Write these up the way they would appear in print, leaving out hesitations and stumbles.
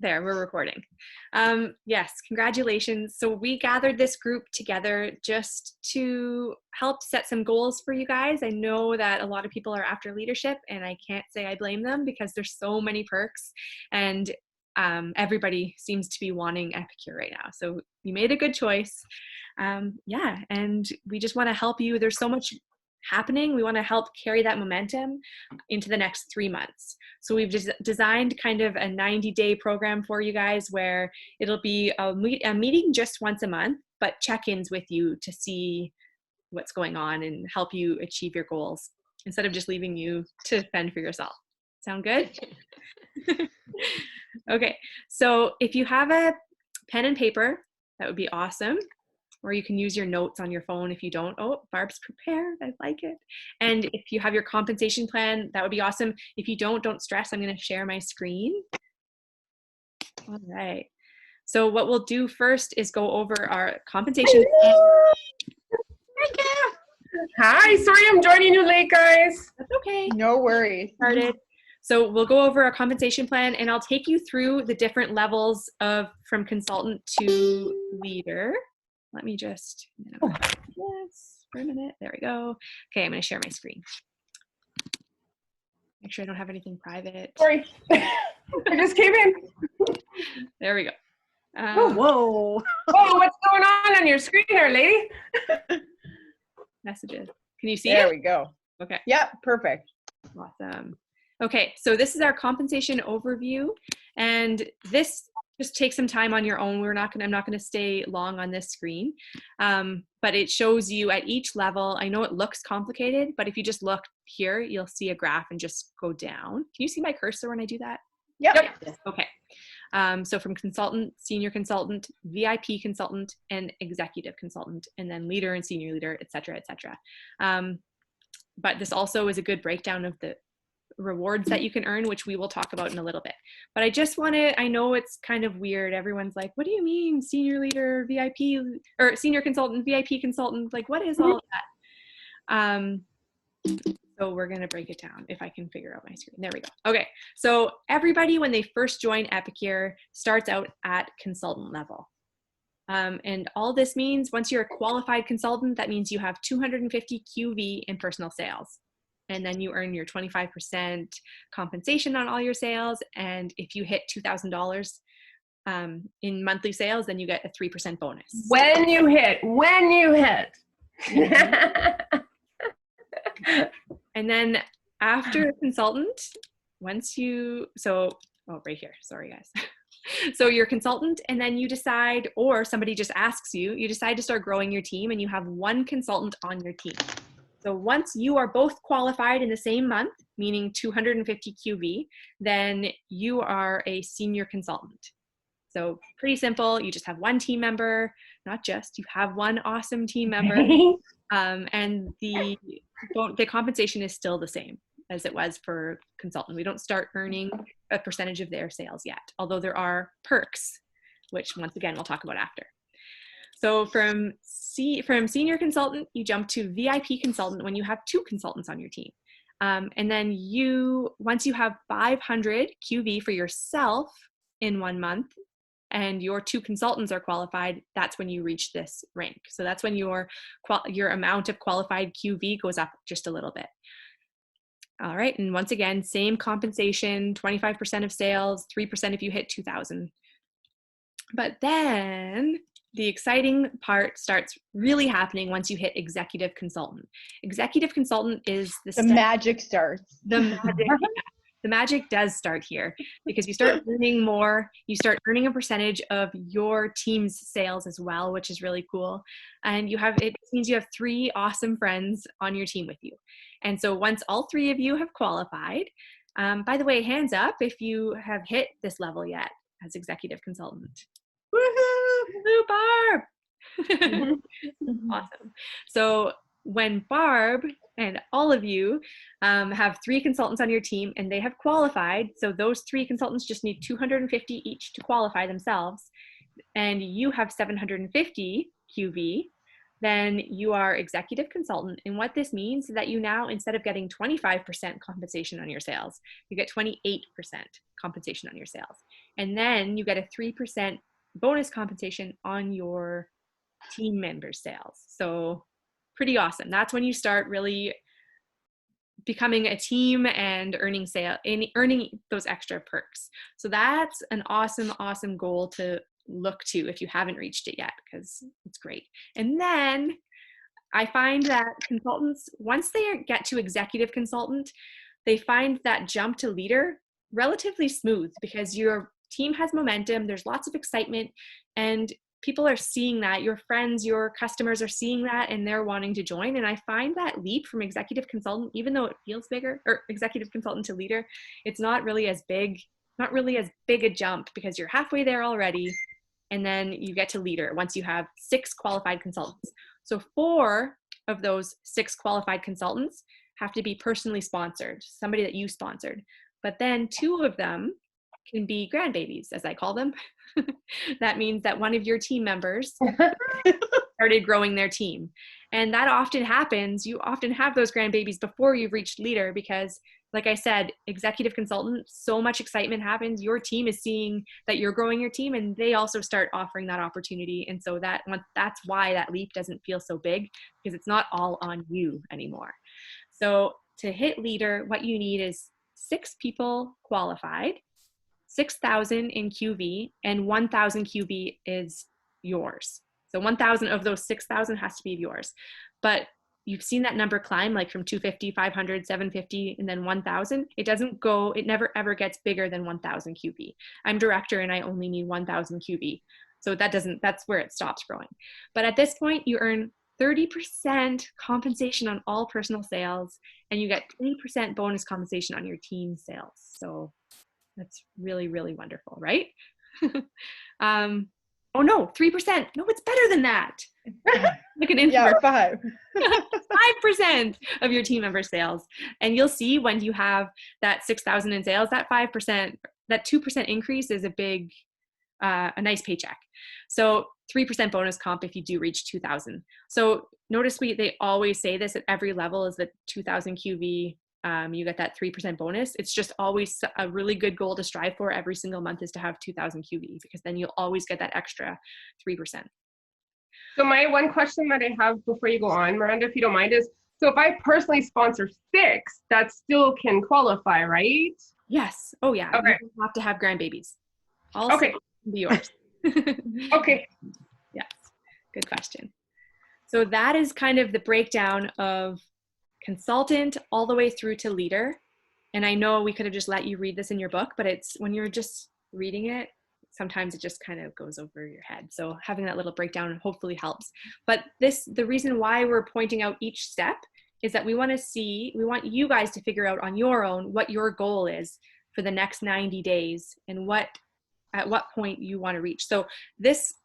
There, we're recording. Yes, congratulations. So we gathered this group together just to help set some goals for you guys. I know that a lot of people are after leadership, and I can't say I blame them because there's so many perks, and everybody seems to be wanting Epicure right now. So you made a good choice. Yeah, and we just want to help you. There's so much happening. We want to help carry that momentum into the next 3 months. So we've just designed kind of a 90-day program for you guys where it'll be a meeting just once a month, but check-ins with you to see what's going on and help you achieve your goals instead of just leaving you to fend for yourself. Sound good? Okay, so if you have a pen and paper, that would be awesome. Or you can use your notes on your phone if you don't. Oh, Barb's prepared. I like it. And if you have your compensation plan, that would be awesome. If you don't stress. I'm going to share my screen. All right. So what we'll do first is go over our compensation plan. Hi, sorry I'm joining you late, guys. That's okay. No worries. Started. So we'll go over our compensation plan, and I'll take you through the different levels from consultant to leader. Let me just yes, for a minute. There we go. Okay, I'm going to share my screen. Make sure I don't have anything private. Sorry, I just came in. There we go. Whoa. Oh, what's going on your screen there, lady? Messages. Can you see There it? we go. Okay. Yep, perfect. Awesome. Okay, so this is our compensation overview, and this just take some time on your own. I'm not going to stay long on this screen, but it shows you at each level. I know it looks complicated, but if you just look here, you'll see a graph and just go down. Can you see my cursor when I do that? Yep. Okay. So from consultant, senior consultant, VIP consultant, and executive consultant, and then leader and senior leader, et cetera, et cetera. But this also is a good breakdown of the rewards that you can earn, which we will talk about in a little bit. But I know it's kind of weird. Everyone's like, what do you mean senior leader, VIP, or senior consultant, VIP consultant? Like, what is all that? So we're going to break it down if I can figure out my screen. There we go. Okay. So everybody, when they first join Epicure, starts out at consultant level. And all this means once you're a qualified consultant, that means you have 250 QV in personal sales. And then you earn your 25% compensation on all your sales. And if you hit $2,000 in monthly sales, then you get a 3% bonus. When you hit. And then after consultant, right here, sorry guys. So you're consultant, and then you decide, or somebody just asks you decide to start growing your team, and you have one consultant on your team. So once you are both qualified in the same month, meaning 250 QV, then you are a senior consultant. So pretty simple. You just have one team member, you have one awesome team member. And the compensation is still the same as it was for consultant. We don't start earning a percentage of their sales yet, although there are perks, which once again, we'll talk about after. So from senior consultant, you jump to VIP consultant when you have 2 consultants on your team. And then once you have 500 QV for yourself in 1 month and your 2 consultants are qualified, that's when you reach this rank. So that's when your amount of qualified QV goes up just a little bit. All right, and once again, same compensation, 25% of sales, 3% if you hit 2,000. But then the exciting part starts really happening once you hit executive consultant. Executive consultant is the magic starts. The magic does start here because you start earning more. You start earning a percentage of your team's sales as well, which is really cool. And it means you have 3 awesome friends on your team with you. And so once all 3 of you have qualified, by the way, hands up if you have hit this level yet as executive consultant. Woohoo, Barb! Awesome. So when Barb and all of you have 3 consultants on your team and they have qualified, so those 3 consultants just need 250 each to qualify themselves, and you have 750 QV, then you are executive consultant. And what this means is that you now, instead of getting 25% compensation on your sales, you get 28% compensation on your sales. And then you get a 3% bonus compensation on your team members' sales. So pretty awesome. That's when you start really becoming a team and earning those extra perks. So that's an awesome goal to look to if you haven't reached it yet, because it's great. And then I find that consultants, once they get to executive consultant, they find that jump to leader relatively smooth, because your team has momentum, there's lots of excitement, and people are seeing that. Your friends, your customers are seeing that, and they're wanting to join. And I find that leap from executive consultant, even though it feels bigger, or executive consultant to leader, it's not really as big a jump, because you're halfway there already. And then you get to leader once you have 6 qualified consultants. So 4 of those 6 qualified consultants have to be personally sponsored, somebody that you sponsored. But then 2 of them can be grandbabies, as I call them. That means that one of your team members started growing their team. And that often happens. You often have those grandbabies before you've reached leader, because like I said, executive consultant, so much excitement happens. Your team is seeing that you're growing your team, and they also start offering that opportunity. And so that's why that leap doesn't feel so big, because it's not all on you anymore. So to hit leader, what you need is 6 people qualified, 6,000 in QV, and 1,000 QV is yours. So 1,000 of those 6,000 has to be yours. But you've seen that number climb, like from 250, 500, 750, and then 1,000. It never ever gets bigger than 1,000 QV. I'm director and I only need 1,000 QV. So that's where it stops growing. But at this point, you earn 30% compensation on all personal sales, and you get 20% bonus compensation on your team sales. So that's really, really wonderful, right? Oh no, 3%. No, it's better than that. Look at infomercial. Yeah, 5. 5% of your team member sales. And you'll see when you have that 6,000 in sales, that 5%, that 2% increase is a nice paycheck. So 3% bonus comp if you do reach 2,000. So notice they always say this at every level is that 2,000 QV, you get that 3% bonus. It's just always a really good goal to strive for every single month, is to have 2,000 QV, because then you'll always get that extra 3%. So my one question that I have before you go on, Miranda, if you don't mind, is, so if I personally sponsor 6, that still can qualify, right? Yes. Oh yeah. Okay. You don't have to have grandbabies. All Okay. 6 can be yours. Okay. Yes. Good question. So that is kind of the breakdown of consultant all the way through to leader. And I know we could have just let you read this in your book, but it's when you're just reading it, sometimes it just kind of goes over your head. So having that little breakdown hopefully helps. But the reason why we're pointing out each step is that we want you guys to figure out on your own what your goal is for the next 90 days and at what point you want to reach. So this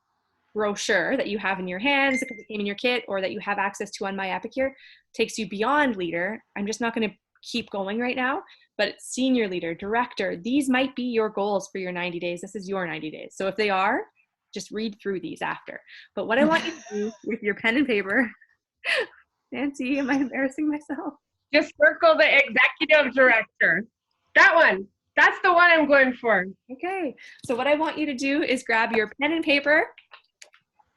brochure that you have in your hands, because it came in your kit, or that you have access to on My Epicure, takes you beyond leader. I'm just not going to keep going right now, but senior leader, director, these might be your goals for your 90 days. This is your 90 days. So if they are, just read through these after. But what I want you to do with your pen and paper, Nancy, am I embarrassing myself? Just circle the executive director. That one. That's the one I'm going for. Okay. So what I want you to do is grab your pen and paper,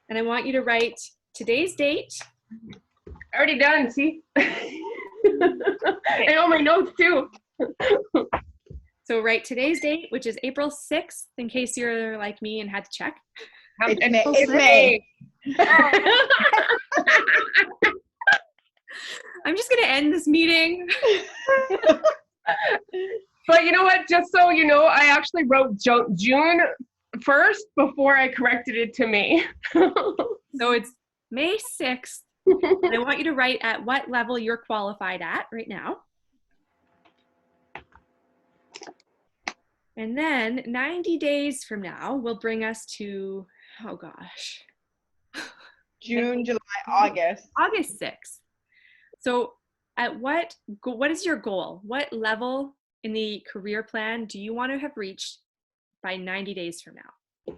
and I want you to write today's date. Already done, see? I know my notes too. So write today's date, which is April 6th, in case you're like me and had to check. It's May. I'm just going to end this meeting. But you know what? Just so you know, I actually wrote June 1st before I corrected it to May. So it's May 6th. And I want you to write at what level you're qualified at right now. And then 90 days from now will bring us to, oh gosh. June, July, August. August 6th. So at what is your goal? What level in the career plan do you want to have reached by 90 days from now?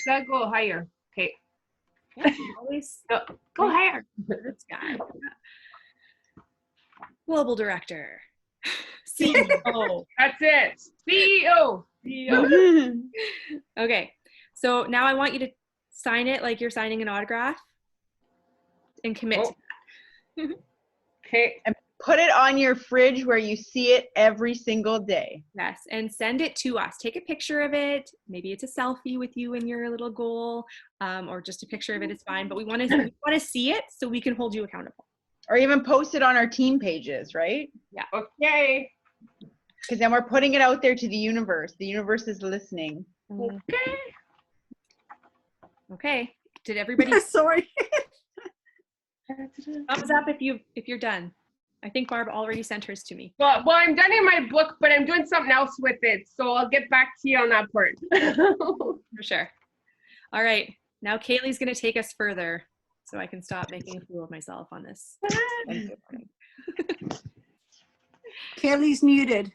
Gotta go higher. Okay. Yeah, always Go higher. this guy. Global director. CEO. That's it. CEO. CEO. Okay. So now I want you to sign it like you're signing an autograph and commit to that. Okay. And put it on your fridge where you see it every single day. Yes, and send it to us. Take a picture of it. Maybe it's a selfie with you and your little goal, or just a picture of it is fine. But we want to see it so we can hold you accountable. Or even post it on our team pages, right? Yeah. Okay. Because then we're putting it out there to the universe. The universe is listening. Okay. Okay. Did everybody Sorry. thumbs up if you're done? I think Barb already sent hers to me. Well, I'm done in my book, but I'm doing something else with it. So I'll get back to you on that part. For sure. All right. Now Kaylee's going to take us further so I can stop making a fool of myself on this Wednesday morning. Kaylee's muted.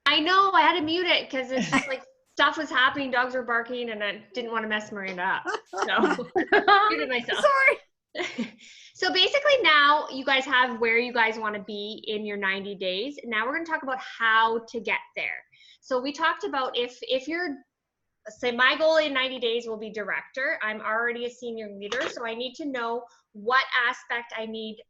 I know, I had to mute it because it's just like stuff was happening, dogs were barking, and I didn't want to mess Miranda up. So muted myself. Sorry. So basically now you guys have where you guys want to be in your 90 days. Now we're going to talk about how to get there. So we talked about if you're, say my goal in 90 days will be director. I'm already a senior leader, so I need to know what aspect I need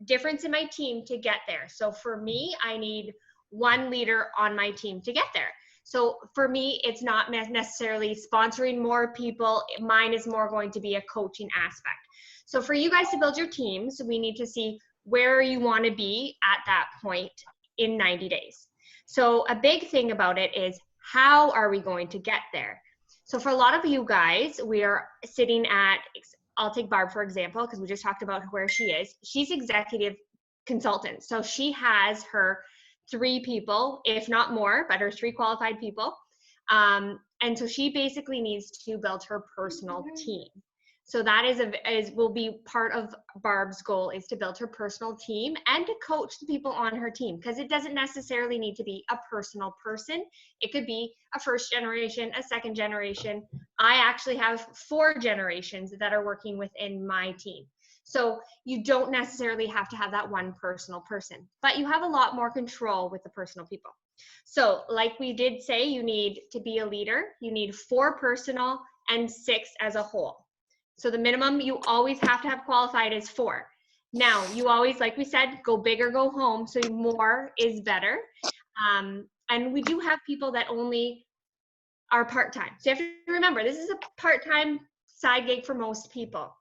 difference in my team to get there. So for me, I need one leader on my team to get there. So for me, it's not necessarily sponsoring more people. Mine is more going to be a coaching aspect. So for you guys to build your teams, we need to see where you want to be at that point in 90 days. So a big thing about it is how are we going to get there? So for a lot of you guys, we are sitting at, I'll take Barb for example, because we just talked about where she is. She's executive consultant. So she has her 3 people, if not more, but her 3 qualified people. And so she basically needs to build her personal team. So that will be part of Barb's goal, is to build her personal team and to coach the people on her team, because it doesn't necessarily need to be a personal person. It could be a first generation, a second generation. I actually have 4 generations that are working within my team. So you don't necessarily have to have that one personal person, but you have a lot more control with the personal people. So like we did say, you need to be a leader. You need 4 personal and 6 as a whole. So the minimum you always have to have qualified is 4. Now, you always, like we said, go big or go home. So more is better. And we do have people that only are part-time. So you have to remember, this is a part-time side gig for most people.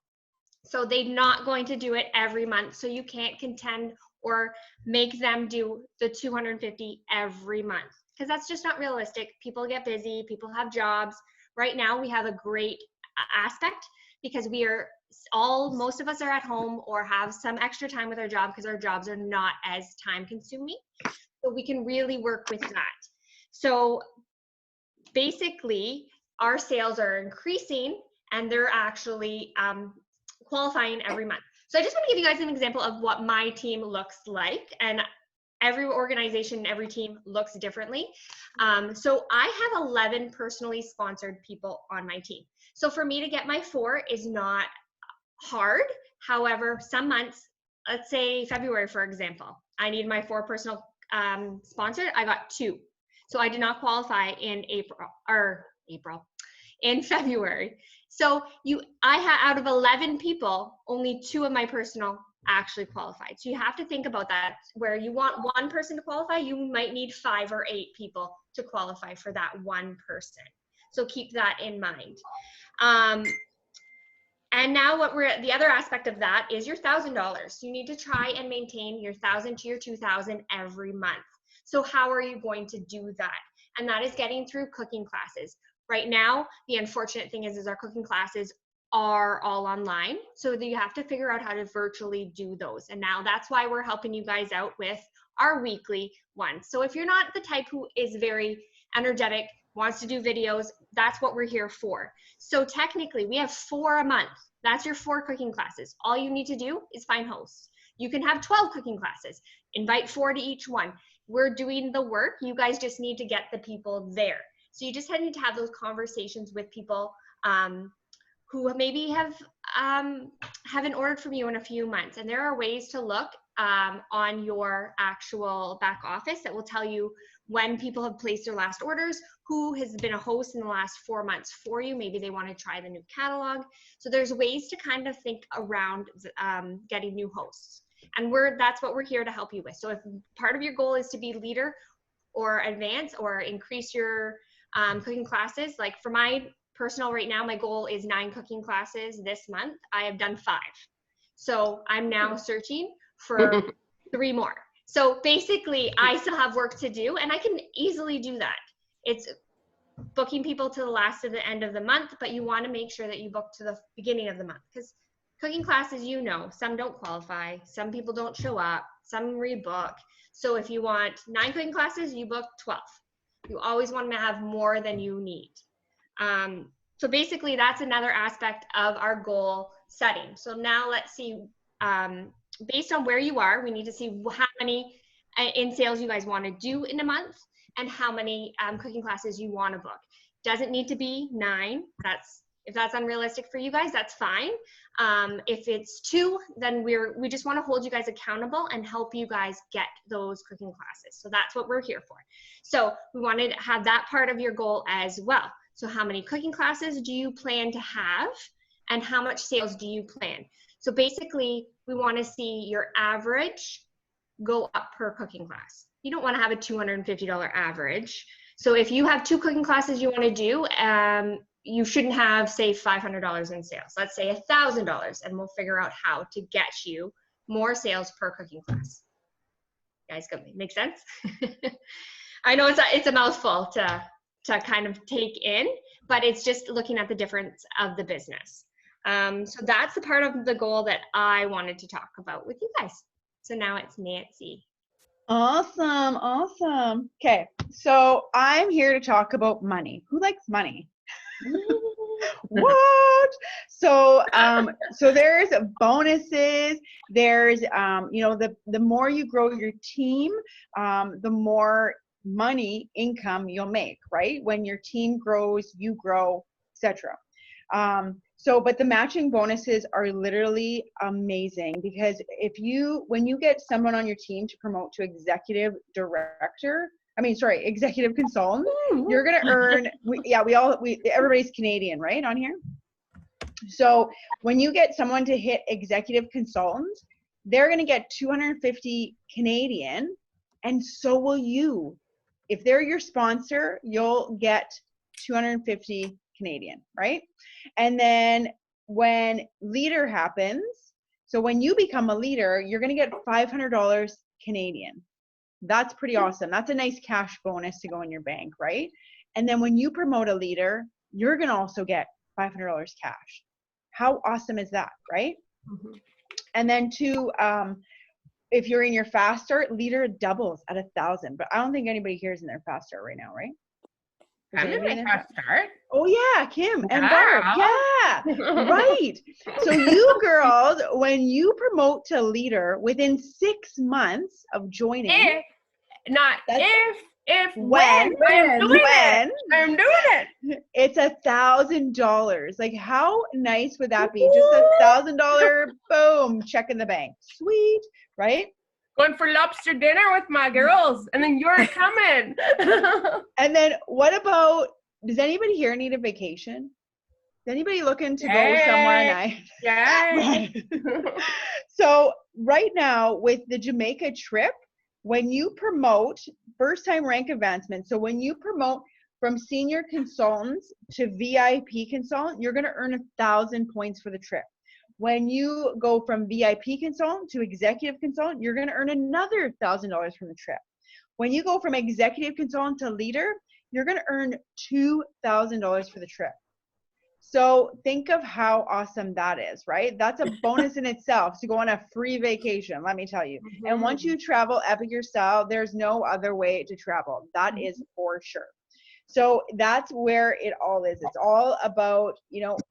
So they're not going to do it every month. So you can't contend or make them do the 250 every month, because that's just not realistic. People get busy, people have jobs. Right now we have a great aspect because most of us are at home or have some extra time with our job because our jobs are not as time consuming. So we can really work with that. So basically our sales are increasing and they're actually qualifying every month. So I just want to give you guys an example of what my team looks like, and every organization, every team looks differently. So I have 11 personally sponsored people on my team. So for me to get my 4 is not hard. However, some months, let's say February, for example, I need my 4 personal sponsored. I got 2. So I did not qualify in in February. So out of 11 people, only 2 of my personal actually qualified. So you have to think about that. Where you want 1 person to qualify, you might need 5 or 8 people to qualify for that 1 person. So keep that in mind. And now the other aspect of that is your $1,000. You need to try and maintain your 1,000 to your 2,000 every month. So how are you going to do that? And that is getting through cooking classes. Right now, the unfortunate thing is our cooking classes are all online. So you have to figure out how to virtually do those. And now that's why we're helping you guys out with our weekly ones. So if you're not the type who is very energetic, wants to do videos, that's what we're here for. So technically we have 4 a month. That's your 4 cooking classes. All you need to do is find hosts. You can have 12 cooking classes, invite 4 to each one. We're doing the work. You guys just need to get the people there. So you just need to have those conversations with people who maybe haven't ordered from you in a few months. And there are ways to look on your actual back office that will tell you when people have placed their last orders, who has been a host in the last 4 months for you. Maybe they want to try the new catalog. So there's ways to kind of think around getting new hosts. And that's what we're here to help you with. So if part of your goal is to be leader or advance or increase your cooking classes, like for my personal right now, my goal is 9 cooking classes this month. I have done 5. So I'm now searching for 3 more. So basically I still have work to do, and I can easily do that. It's booking people to the last of the end of the month, but you want to make sure that you book to the beginning of the month, because cooking classes, some don't qualify, some people don't show up, some rebook. So if you want 9 cooking classes, you book 12. You always want to have more than you need. So basically that's another aspect of our goal setting. So now let's see, based on where you are, we need to see how many in sales you guys want to do in a month and how many cooking classes you want to book. Doesn't need to be 9. If that's unrealistic for you guys, that's fine. If it's 2, then we just want to hold you guys accountable and help you guys get those cooking classes. So that's what we're here for. So we wanted to have that part of your goal as well. So how many cooking classes do you plan to have, and how much sales do you plan? So basically, we want to see your average go up per cooking class. You don't want to have a $250 average. So if you have 2 cooking classes you want to do, you shouldn't have, say, $500 in sales. Let's say $1,000, and we'll figure out how to get you more sales per cooking class. You guys, make sense? I know it's a mouthful to kind of take in, but it's just looking at the difference of the business. So that's the part of the goal that I wanted to talk about with you guys. So now it's Nancy. Awesome. Okay, so I'm here to talk about money. Who likes money? What? So there's bonuses. There's the more you grow your team, the more money income you'll make, right? When your team grows, you grow, etc. But the matching bonuses are literally amazing, because when you get someone on your team to promote to executive consultant, you're going to earn, everybody's Canadian, right, on here? So when you get someone to hit executive consultant, they're going to get 250 Canadian, and so will you. If they're your sponsor, you'll get 250 Canadian, right? And then when leader happens, so when you become a leader, you're going to get $500 Canadian. That's pretty awesome. That's a nice cash bonus to go in your bank, right? And then when you promote a leader, you're going to also get $500 cash. How awesome is that, right? Mm-hmm. And then if you're in your fast start, leader doubles at 1,000. But I don't think anybody here is in their fast start right now, right? I'm in my fast start. Oh yeah, Kim and Barb. Yeah, right. So you girls, when you promote to leader within 6 months of joining, when I'm doing it, it's $1,000. Like, how nice would that be? Just $1,000, boom, check in the bank. Sweet, right? Going for lobster dinner with my girls, and then you're coming. And then what about, does anybody here need a vacation? Is anybody looking to go somewhere nice? Yeah. So right now with the Jamaica trip, when you promote first time rank advancement, so when you promote from senior consultants to VIP consultant, you're going to earn 1,000 points for the trip. When you go from VIP consultant to executive consultant, you're going to earn another $1,000 from the trip. When you go from executive consultant to leader, you're going to earn $2,000 for the trip. So think of how awesome that is, right? That's a bonus in itself to go on a free vacation, let me tell you. Mm-hmm. And once you travel Epicure style, there's no other way to travel. That is for sure. So that's where it all is. It's all about,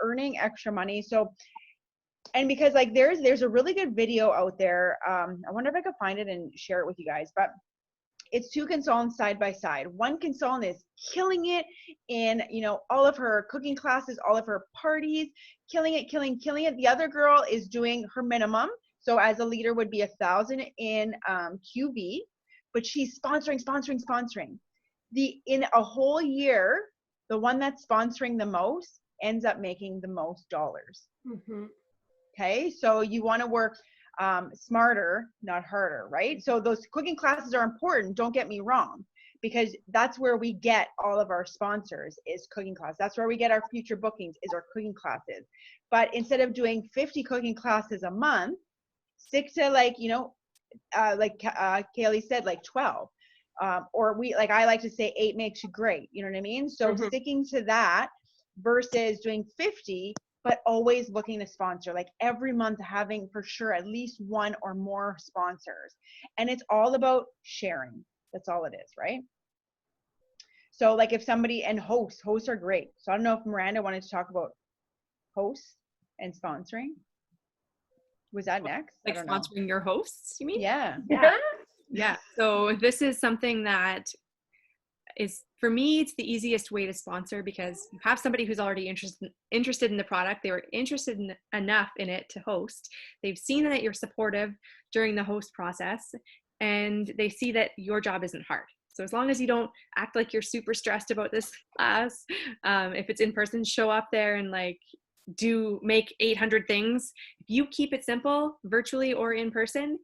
earning extra money. So, and because like there's a really good video out there. I wonder if I could find it and share it with you guys, but it's two consultants side by side. One consultant is killing it in, you know, all of her cooking classes, all of her parties, killing it. The other girl is doing her minimum. So as a leader would be 1,000 in QV, but she's sponsoring. In a whole year, the one that's sponsoring the most ends up making the most dollars. Mm-hmm. Okay, so you want to work smarter, not harder, right? So those cooking classes are important, don't get me wrong, because that's where we get all of our sponsors is cooking class. That's where we get our future bookings is our cooking classes. But instead of doing 50 cooking classes a month, stick to like, you know, Kaylee said, like 12. Or I like to say 8 makes you great. You know what I mean? So sticking to that versus doing 50, but always looking to sponsor, like every month having for sure at least one or more sponsors. And it's all about sharing. That's all it is, right? So like if somebody, and hosts are great. So I don't know if Miranda wanted to talk about hosts and sponsoring. Was that next? Like sponsoring your hosts, you mean? Yeah. Yeah. So this is something that is, for me, it's the easiest way to sponsor, because you have somebody who's already interested in the product. They were interested enough in it to host. They've seen that you're supportive during the host process, and they see that your job isn't hard. So as long as you don't act like you're super stressed about this class, if it's in person, show up there and like make 800 things. If you keep it simple, virtually or in person,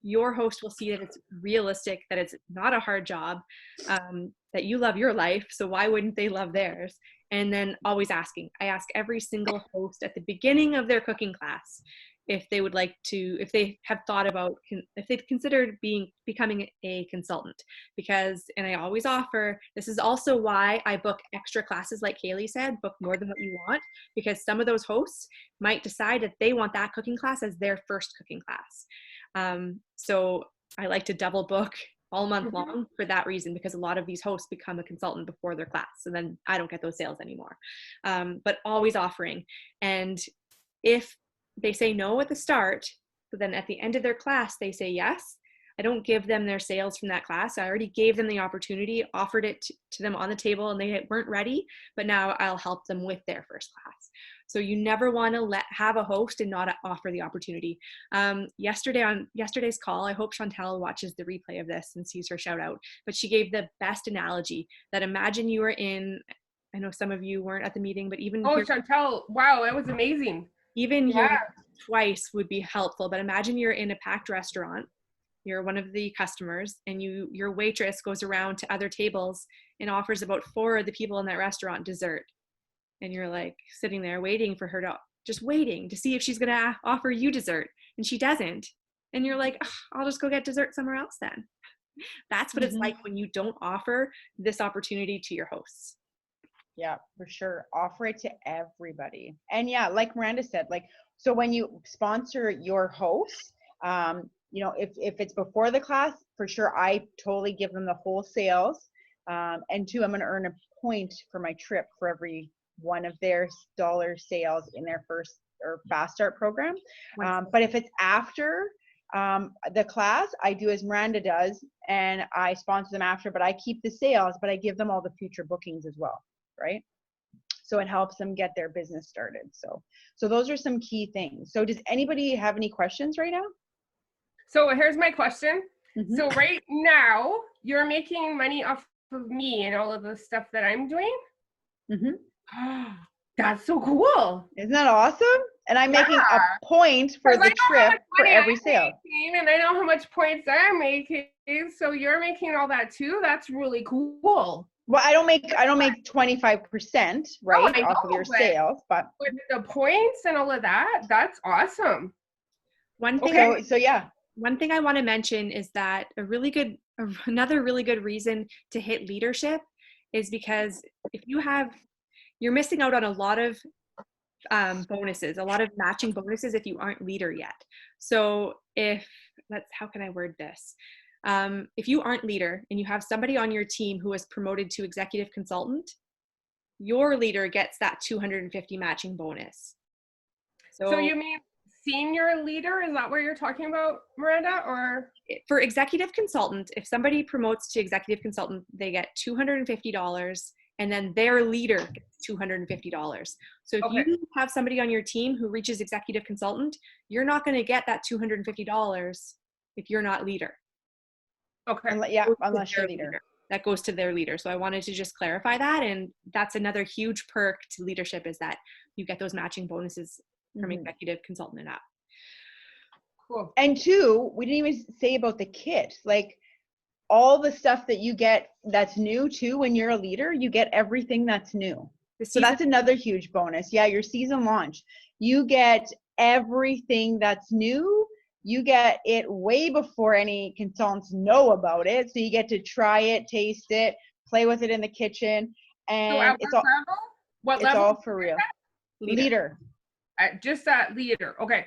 your host will see that it's realistic, that it's not a hard job, that you love your life, so why wouldn't they love theirs? And then always asking. I ask every single host at the beginning of their cooking class if they would like to, if they have thought about, if they've considered becoming a consultant, and I always offer, this is also why I book extra classes, like Kaylee said, book more than what you want, because some of those hosts might decide that they want that cooking class as their first cooking class. So I like to double book all month long for that reason, because a lot of these hosts become a consultant before their class, and then I don't get those sales anymore. But always offering. And if they say no at the start, but then at the end of their class they say yes, I don't give them their sales from that class. I already gave them the opportunity, offered it to them on the table, and they weren't ready, but now I'll help them with their first class. So you never want to have a host and not offer the opportunity. Yesterday on yesterday's call, I hope Chantel watches the replay of this and sees her shout out, but she gave the best analogy, that imagine you were in, I know some of you weren't at the meeting, but even Chantel, wow, that was amazing. Even hearing twice would be helpful, but imagine you're in a packed restaurant, you're one of the customers, and your waitress goes around to other tables and offers about 4 of the people in that restaurant dessert. And you're like sitting there waiting for her just waiting to see if she's going to offer you dessert. And she doesn't. And you're like, I'll just go get dessert somewhere else then. That's what it's like when you don't offer this opportunity to your hosts. Yeah, for sure. Offer it to everybody. And yeah, like Miranda said, like, so when you sponsor your hosts, you know, if it's before the class, for sure, I totally give them the whole sales. And 2, I'm going to earn a point for my trip for every one of their dollar sales in their first or fast start program. But if it's after the class, I do as Miranda does, and I sponsor them after, but I keep the sales, but I give them all the future bookings as well. Right? So it helps them get their business started. So those are some key things. So does anybody have any questions right now? So here's my question. So right now you're making money off of me and all of the stuff that I'm doing. That's so cool. Isn't that awesome? And I'm making a point for the trip for every sale. And I know how much points I'm making. So you're making all that too. That's really cool. Well, I don't make 25%, right, off of your sales, but with the points and all of that, that's awesome. One thing, so yeah. One thing I want to mention is that another really good reason to hit leadership is because if you're missing out on a lot of bonuses, a lot of matching bonuses if you aren't leader yet. So how can I word this? If you aren't leader and you have somebody on your team who is promoted to executive consultant, your leader gets that 250 matching bonus. So you mean senior leader? Is that what you're talking about, Miranda? Or For executive consultant, if somebody promotes to executive consultant, they get $250, and then their leader gets $250. So if you have somebody on your team who reaches executive consultant, you're not going to get that $250 if you're not leader. okay. Unless you're leader. That goes to their leader. So I wanted to just clarify that. And that's another huge perk to leadership, is that you get those matching bonuses from executive consultant and up. Cool. And two, we didn't even say about the kit. Like all the stuff that you get that's new too, when you're a leader, you get everything that's new. So that's another huge bonus. Yeah, your season launch. You get everything that's new. You get it way before any consultants know about it. So you get to try it, taste it, play with it in the kitchen. And So at it's what all, level? What it's level? all for real. Leader. Just that leader. Okay.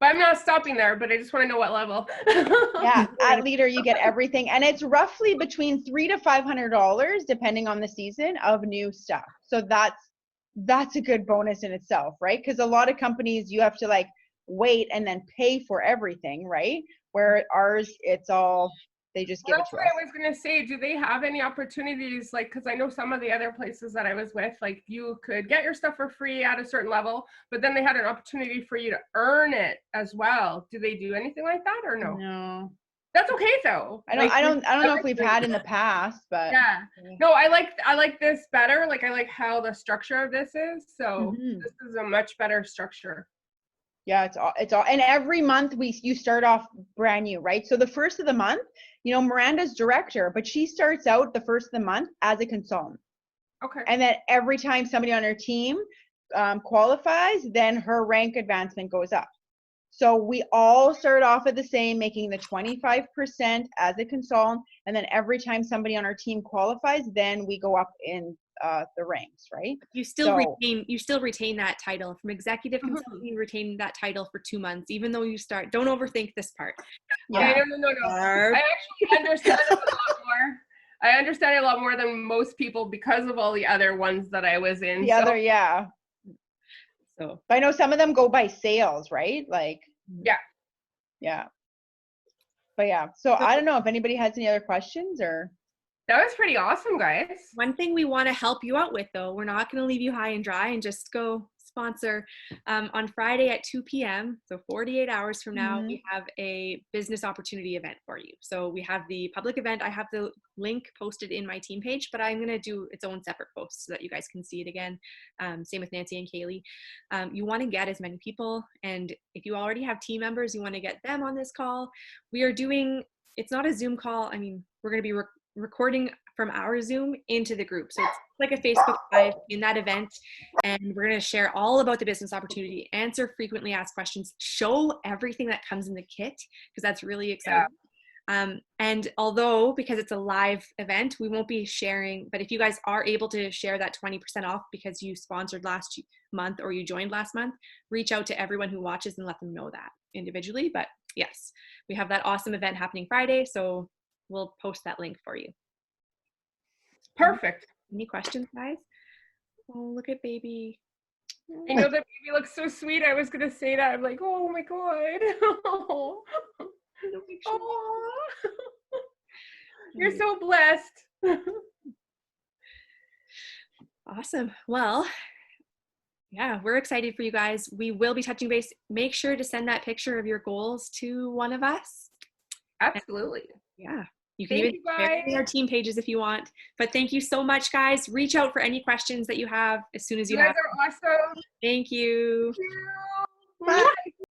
But I'm not stopping there, but I just want to know what level. Yeah, at leader, you get everything. And it's roughly between $300 to $500, depending on the season, of new stuff. So that's a good bonus in itself, right? Because a lot of companies, you have to like wait and then pay for everything, right? Where ours, it's all, they just give it That's to what us. I was going to say. Do they have any opportunities? Like, because I know some of the other places that I was with, like you could get your stuff for free at a certain level, but then they had an opportunity for you to earn it as well. Do they do anything like that or no? No. That's okay though. I don't know if we've had in the past, but yeah. No, I like this better. Like I like how the structure of this is. So this is a much better structure. Yeah, it's all, and every month you start off brand new, right? So the first of the month, you know, Miranda's director, but she starts out the first of the month as a consultant. Okay. And then every time somebody on her team qualifies, then her rank advancement goes up. So we all start off at the same, making the 25% as a consultant, and then every time somebody on our team qualifies, then we go up in the ranks, right? You still retain that title from executive consultant. You retain that title for 2 months, even though you start. Don't overthink this part. Yeah, no. I actually understand it a lot more. I understand it a lot more than most people because of all the other ones that I was in. Yeah. So but I know some of them go by sales, right? Like yeah. But yeah, so I don't know if anybody has any other questions or. That was pretty awesome, guys. One thing we want to help you out with, though, we're not going to leave you high and dry and just go sponsor. On Friday at 2 p.m., so 48 hours from now, we have a business opportunity event for you. So we have the public event. I have the link posted in my team page, but I'm going to do its own separate post so that you guys can see it again. Same with Nancy and Kaylee. You want to get as many people. And if you already have team members, you want to get them on this call. We are doing, it's not a Zoom call. I mean, we're going to be recording from our Zoom into the group. So it's like a Facebook Live in that event. And we're going to share all about the business opportunity, answer frequently asked questions, show everything that comes in the kit, because that's really exciting. And although, because it's a live event, we won't be sharing, but if you guys are able to share that 20% off because you sponsored last month or you joined last month, reach out to everyone who watches and let them know that individually. But yes, we have that awesome event happening Friday. So we'll post that link for you. Perfect. Any questions, guys? Oh, look at baby. I know that baby looks so sweet. I was going to say that. I'm like, oh my God. Oh. You're so blessed. Awesome. Well, yeah, we're excited for you guys. We will be touching base. Make sure to send that picture of your goals to one of us. Absolutely. Yeah. You can even share it in our team pages if you want. But thank you so much, guys. Reach out for any questions that you have as soon as you have. You guys are awesome. Thank you. Thank you. Bye.